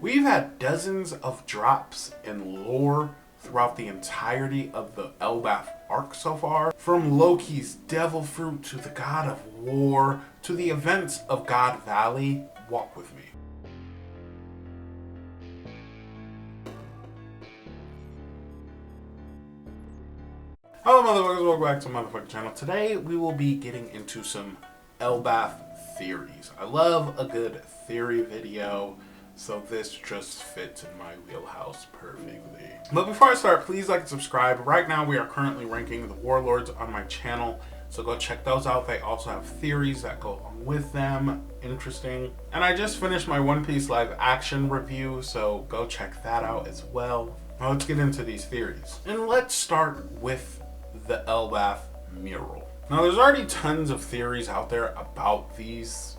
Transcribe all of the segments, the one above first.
We've had dozens of drops in lore throughout the entirety of the Elbaf arc so far. From Loki's devil fruit to the god of war to the events of God Valley. Walk with me. Hello motherfuckers, welcome back to my motherfucking channel. Today we will be getting into some Elbaf theories. I love a good theory video, so this just fits in my wheelhouse perfectly. But before I start, please like and subscribe. Right now we are currently ranking the warlords on my channel, so go check those out. They also have theories that go along with them. Interesting. And I just finished my One Piece live action review, so go check that out as well. Now let's get into these theories. And let's start with the Elbaf Mural. Now there's already tons of theories out there about this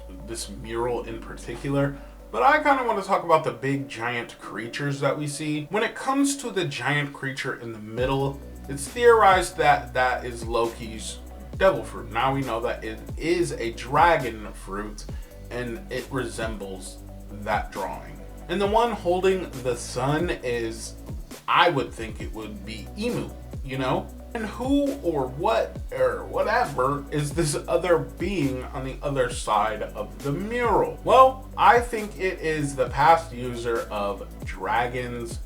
mural in particular, but I kind of want to talk about the big giant creatures that we see. When it comes to the giant creature in the middle, it's theorized that that is Loki's devil fruit. Now we know that it is a dragon fruit and it resembles that drawing. And the one holding the sun is, I would think it would be Emu, you know? And who or what or whatever is this other being on the other side of the mural? Well, I think it is the past user of Dragon's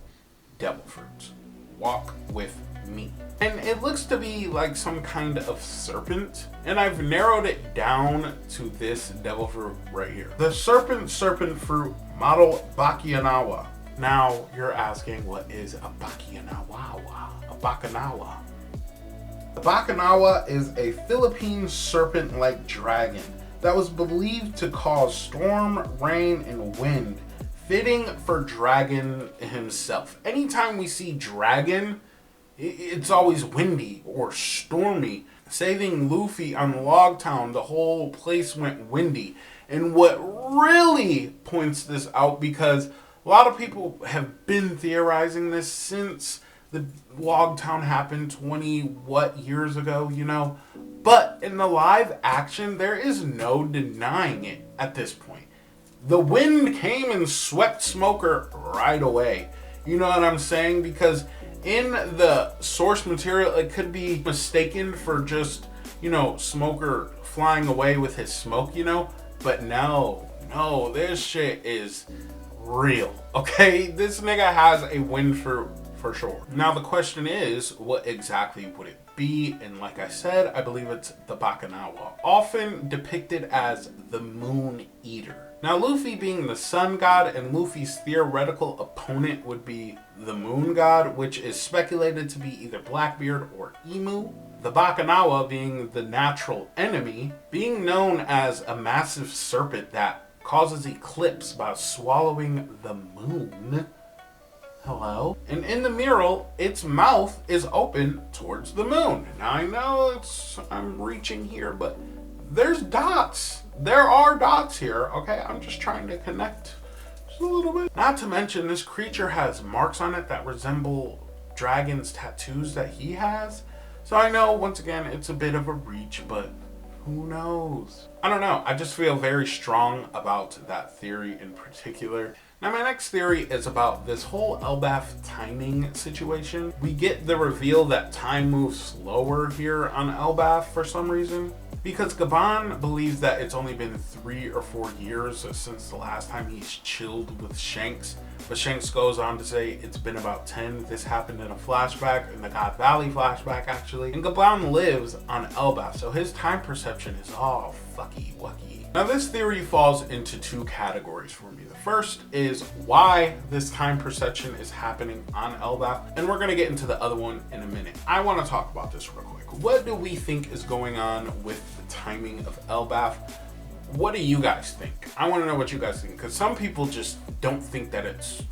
devil fruit. Walk with me. And it looks to be like some kind of serpent. And I've narrowed it down to this devil fruit right here. The serpent fruit model Bakanawa. Now you're asking, what is a Bakanawa? A Bakanawa. The Bakanawa is a Philippine serpent-like dragon that was believed to cause storm, rain, and wind, fitting for Dragon himself. Anytime we see Dragon, it's always windy or stormy. Saving Luffy on Log Town, the whole place went windy. And what really points this out, because a lot of people have been theorizing this since the Log Town happened 20 years ago, you know? But in the live action, there is no denying it at this point. The wind came and swept Smoker right away. You know what I'm saying? Because in the source material, it could be mistaken for just, you know, Smoker flying away with his smoke, you know? But no, this shit is real, okay? This nigga has a wind fruit for sure. Now the question is, what exactly would it be? And like I said, I believe it's the Bakanawa, often depicted as the Moon Eater. Now Luffy being the sun god, and Luffy's theoretical opponent would be the moon god, which is speculated to be either Blackbeard or Emu. The Bakanawa being the natural enemy, being known as a massive serpent that causes eclipse by swallowing the moon. Hello? And in the mural, its mouth is open towards the moon. Now I know I'm reaching here, but there's dots. There are dots here, okay? I'm just trying to connect just a little bit. Not to mention, this creature has marks on it that resemble Dragon's tattoos that he has. So I know, once again, it's a bit of a reach, but who knows? I don't know. I just feel very strong about that theory in particular. Now my next theory is about this whole Elbaf timing situation. We get the reveal that time moves slower here on Elbaf for some reason, because Gaban believes that it's only been 3 or 4 years since the last time he's chilled with Shanks. But Shanks goes on to say it's been about 10. This happened in a flashback, in the God Valley flashback actually. And Gaban lives on Elbaf, so his time perception is all fucky wucky. Now this theory falls into 2 categories for me. The first is why this time perception is happening on Elbaf, and we're gonna get into the other one in a minute. I wanna talk about this real quick. What do we think is going on with the timing of Elbaf? What do you guys think? I wanna know what you guys think, because some people just don't think that it's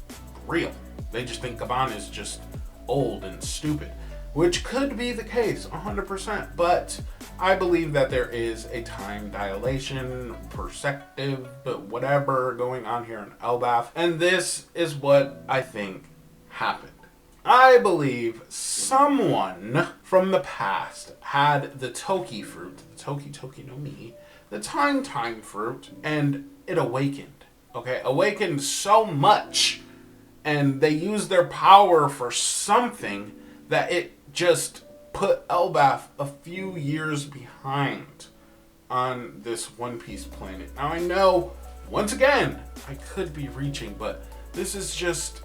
real. They just think Gaban is just old and stupid, which could be the case 100%, but I believe that there is a time dilation, perspective, but whatever going on here in Elbaf, and this is what I think happened. I believe someone from the past had the Toki fruit, the Toki no Mi, the time fruit, and it awakened. Okay, awakened so much and they used their power for something that it just put Elbaf a few years behind on this One Piece planet. Now I know, once again, I could be reaching, but this is just,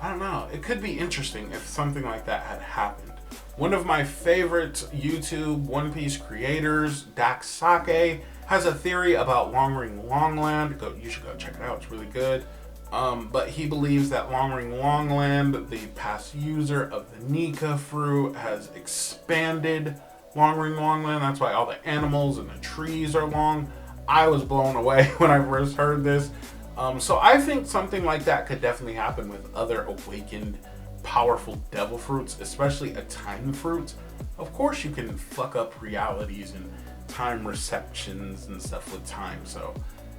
I don't know, it could be interesting if something like that had happened. One of my favorite YouTube One Piece creators, Sasuke, has a theory about Long Ring Longland. You should go check it out, it's really good. But he believes that Long Ring Longland, the past user of the Nika fruit, has expanded Long Ring Longland. That's why all the animals and the trees are long. I was blown away when I first heard this. So I think something like that could definitely happen with other awakened, powerful devil fruits, especially a time fruit. Of course you can fuck up realities and time receptions and stuff with time, so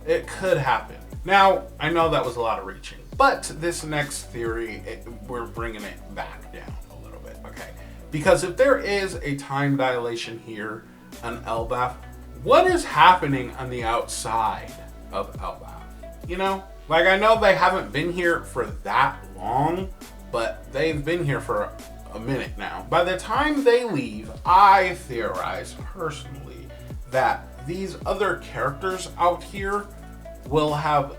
it could happen. Now, I know that was a lot of reaching, but this next theory, we're bringing it back down a little bit, okay? Because if there is a time dilation here on Elbaf, what is happening on the outside of Elbaf? You know, like I know they haven't been here for that long, but they've been here for a minute now. By the time they leave, I theorize personally that these other characters out here will have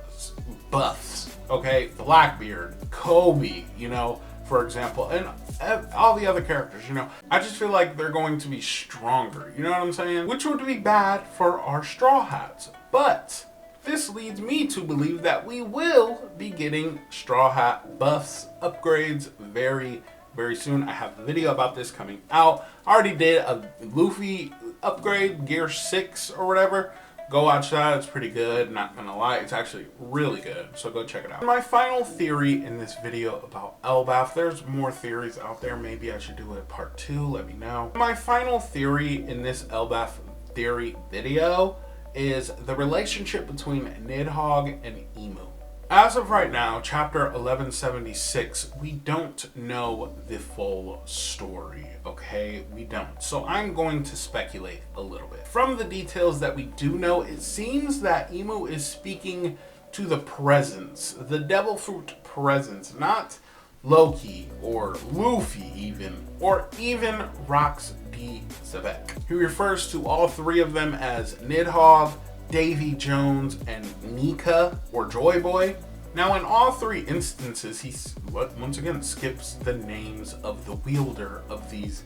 buffs, okay? Blackbeard, Kobe, you know, for example, and all the other characters, you know. I just feel like they're going to be stronger, you know what I'm saying? Which would be bad for our Straw Hats. But this leads me to believe that we will be getting Straw Hat buffs, upgrades very, very soon. I have a video about this coming out. I already did a Luffy upgrade, gear 6 or whatever. Go watch that, it's pretty good, not gonna lie, it's actually really good, so go check it out. My final theory in this video about Elbaf, there's more theories out there, maybe I should do a part 2, let me know. My final theory in this Elbaf theory video is the relationship between Nidhogg and Imu. As of right now, chapter 1176, we don't know the full story, okay? We don't. So I'm going to speculate a little bit. From the details that we do know, it seems that Imu is speaking to the presence, the devil fruit presence, not Loki or Luffy even, or even Rox D. Zavek. He refers to all three of them as Nidhogg, Davy Jones, and Nika, or Joy Boy. Now in all three instances, he once again skips the names of the wielder of these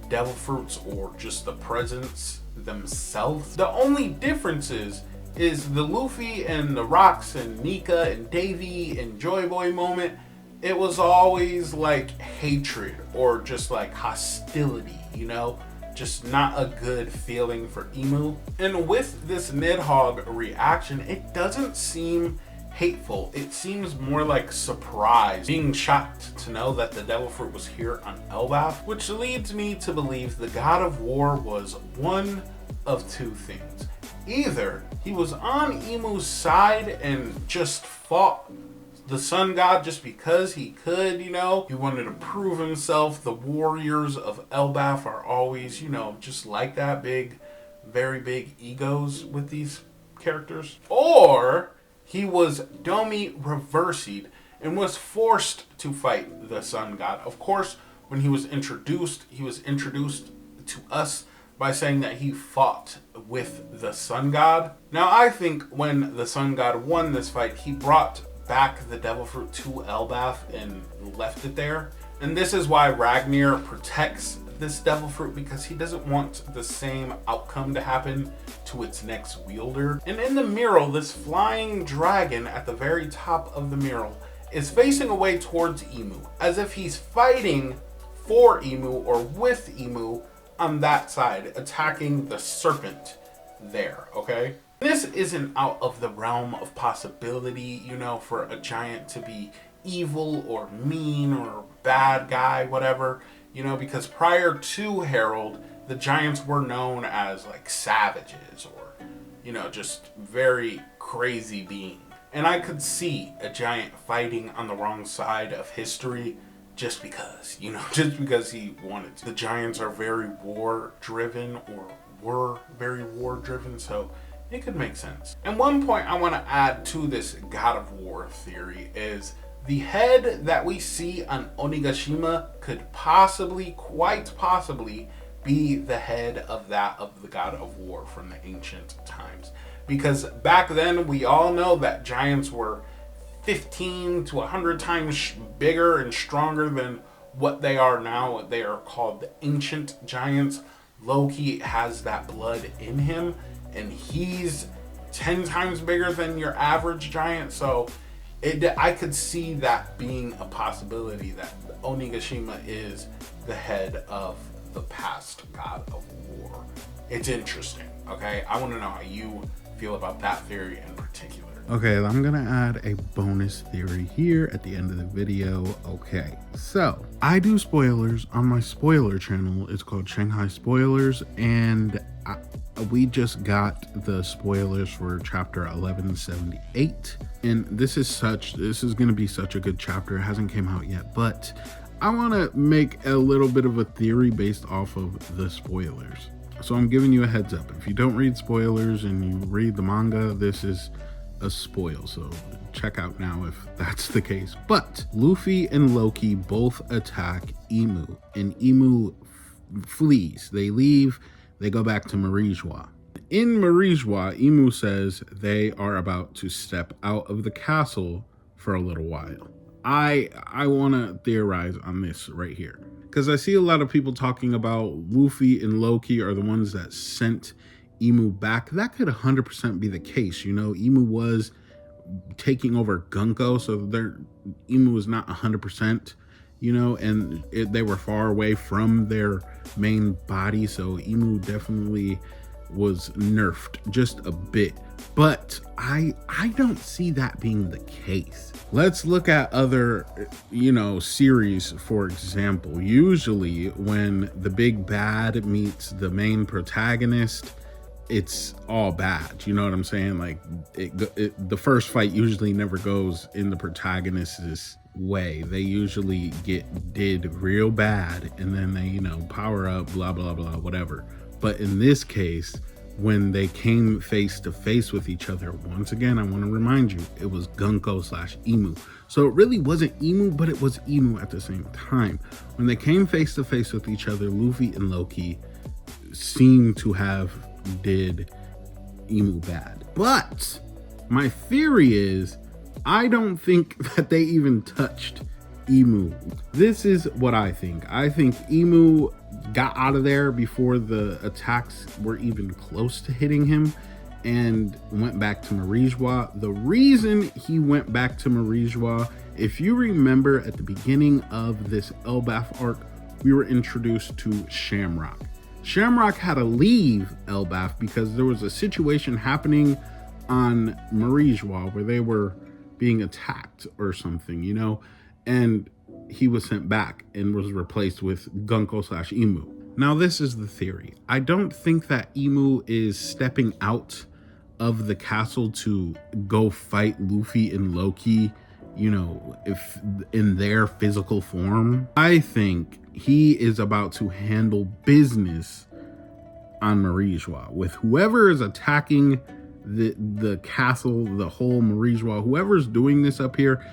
devil fruits, or just the presence themselves. The only differences is the Luffy and the Rox and Nika and Davy and Joy Boy moment. It was always like hatred or just like hostility, you know? Just not a good feeling for Imu. And with this Nidhogg reaction, it doesn't seem hateful. It seems more like surprise, being shocked to know that the devil fruit was here on Elbaf, which leads me to believe the god of war was one of two things. Either he was on Imu's side and just fought the sun god just because he could, you know, he wanted to prove himself. The warriors of Elbaf are always, you know, just like that, big, very big egos with these characters. Or he was Domi reversied and was forced to fight the sun god. Of course, when he was introduced to us by saying that he fought with the sun god. Now I think when the sun god won this fight, he brought back the devil fruit to Elbaf and left it there. And this is why Ragnar protects this devil fruit, because he doesn't want the same outcome to happen to its next wielder. And in the mural, this flying dragon at the very top of the mural is facing away towards Imu, as if he's fighting for Imu or with Imu on that side, attacking the serpent there, okay? This isn't out of the realm of possibility, you know, for a giant to be evil or mean or bad guy, whatever, you know, because prior to Herald, the giants were known as like savages or, you know, just very crazy beings. And I could see a giant fighting on the wrong side of history just because, you know, just because he wanted to. The giants are very war driven, or were very war driven, so it could make sense. And one point I want to add to this God of War theory is The head that we see on Onigashima could possibly, quite possibly, be the head of that of the god of war from the ancient times. Because back then, we all know that giants were 15 to 100 times bigger and stronger than what they are now. They are called the ancient giants. Loki has that blood in him, and he's 10 times bigger than your average giant. So I could see that being a possibility, that Onigashima is the head of the past god of war. It's interesting, okay? I want to know how you feel about that theory in particular. Okay, I'm gonna add a bonus theory here at the end of the video. Okay, so I do spoilers on my spoiler channel. It's called Shanghai Spoilers, and we just got the spoilers for chapter 1178, and this is gonna be such a good chapter. It hasn't came out yet, but I want to make a little bit of a theory based off of the spoilers. So I'm giving you a heads up. If you don't read spoilers and you read the manga, this is a spoil. So check out now if that's the case. But Luffy and Loki both attack Imu, and Imu flees. They leave. They go back to Marijois. In Marijois, Imu says they are about to step out of the castle for a little while. I want to theorize on this right here, because I see a lot of people talking about Luffy and Loki are the ones that sent Imu back. That could 100% be the case. You know, Imu was taking over Gunko, so Imu was not 100%, you know, and they were far away from their main body, so Imu definitely was nerfed just a bit. But I don't see that being the case. Let's look at other, you know, series, for example. Usually when the big bad meets the main protagonist, it's all bad. You know what I'm saying? Like the first fight usually never goes in the protagonist's way. They usually did real bad, and then they, you know, power up, blah, blah, blah, whatever. But in this case, when they came face to face with each other, once again, I want to remind you, it was Gunko / Imu. So it really wasn't Imu, but it was Imu at the same time. When they came face to face with each other, Luffy and Loki seemed to have did Imu bad. But my theory is, I don't think that they even touched Imu. This is what I think. I think Imu got out of there before the attacks were even close to hitting him and went back to Marijois. The reason he went back to Marijois, if you remember at the beginning of this Elbaf arc, we were introduced to Shamrock. Shamrock had to leave Elbaf because there was a situation happening on Marijois where they were being attacked or something, you know, and he was sent back and was replaced with Gunko / Imu. Now, this is the theory. I don't think that Imu is stepping out of the castle to go fight Luffy and Loki, you know, if in their physical form. I think he is about to handle business on Marijois with whoever is attacking the castle, the whole Marijois. Whoever's doing this up here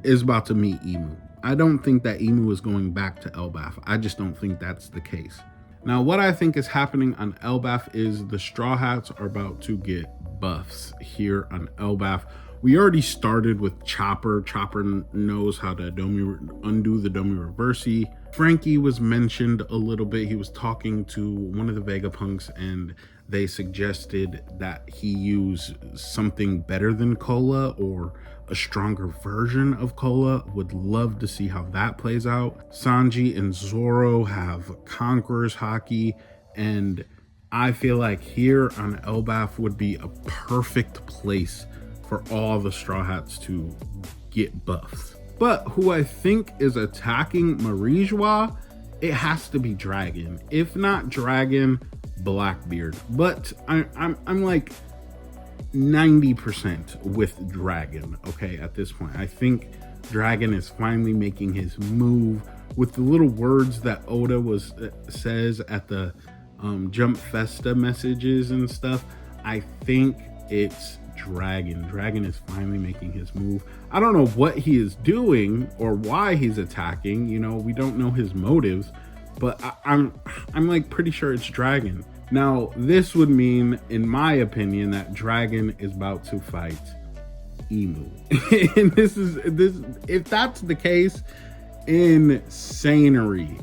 is about to meet Imu. I don't think that Imu is going back to Elbaf. I just don't think that's the case. Now, what I think is happening on Elbaf is the Straw Hats are about to get buffs here on Elbaf. We already started with Chopper. Chopper knows how to undo the Domi Reversi. Frankie was mentioned a little bit. He was talking to one of the Vegapunks, and they suggested that he use something better than Cola or a stronger version of Cola. Would love to see how that plays out. Sanji and Zoro have Conqueror's Haki, and I feel like here on Elbaf would be a perfect place for all the Straw Hats to get buffs. But who I think is attacking Marijois, it has to be Dragon. If not Dragon, Blackbeard. But I'm like 90% with Dragon, okay, at this point. I think Dragon is finally making his move with the little words that Oda says at the Jump Festa messages and stuff. I think it's Dragon. Dragon is finally making his move. I don't know what he is doing or why he's attacking. You know, we don't know his motives, but I'm like pretty sure it's Dragon. Now, this would mean, in my opinion, that Dragon is about to fight Emu. And if that's the case, insanery.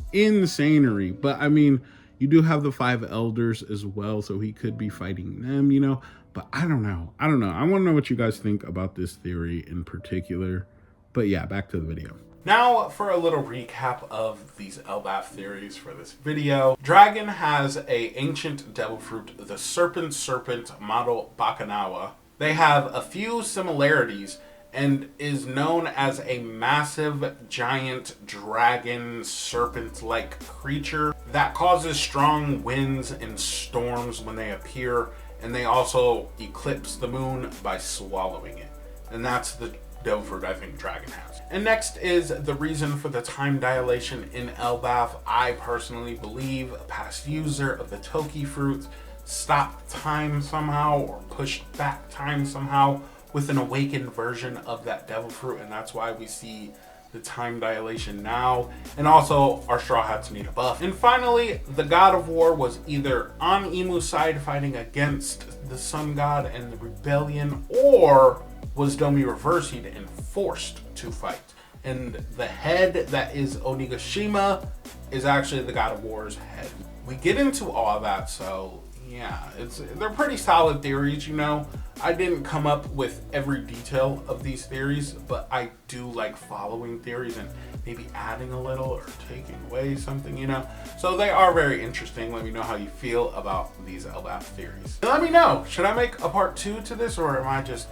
But I mean, you do have the 5 elders as well, so he could be fighting them, you know. But I don't know. I want to know what you guys think about this theory in particular. But yeah, back to the video. Now for a little recap of these Elbaf theories for this video. Dragon has a ancient devil fruit, the serpent model Bakanawa. They have a few similarities and is known as a massive giant dragon serpent-like creature that causes strong winds and storms when they appear, and they also eclipse the moon by swallowing it. And that's the devil fruit I think Dragon has. And next is the reason for the time dilation in Elbaf. I personally believe a past user of the Toki fruit stopped time somehow or pushed back time somehow with an awakened version of that devil fruit, and that's why we see the time dilation now. And also our straw hats need a buff. And finally, the god of war was either on Emu's side fighting against the sun god and the rebellion, or was Domi reversied and forced to fight. And the head that is Onigashima is actually the god of war's head. We get into all that, so yeah, they're pretty solid theories, you know. I didn't come up with every detail of these theories, but I do like following theories and maybe adding a little or taking away something, you know. So they are very interesting. Let me know how you feel about these Elbaf theories. And let me know, should I make a part 2 to this, or am I just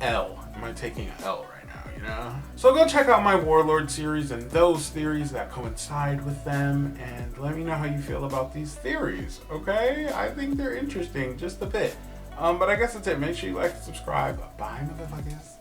Am I taking an L right now, you know? So go check out my Warlord series and those theories that coincide with them, and let me know how you feel about these theories, okay? I think they're interesting, just a bit. But I guess that's it. Make sure you like and subscribe. Bye, motherfuckers.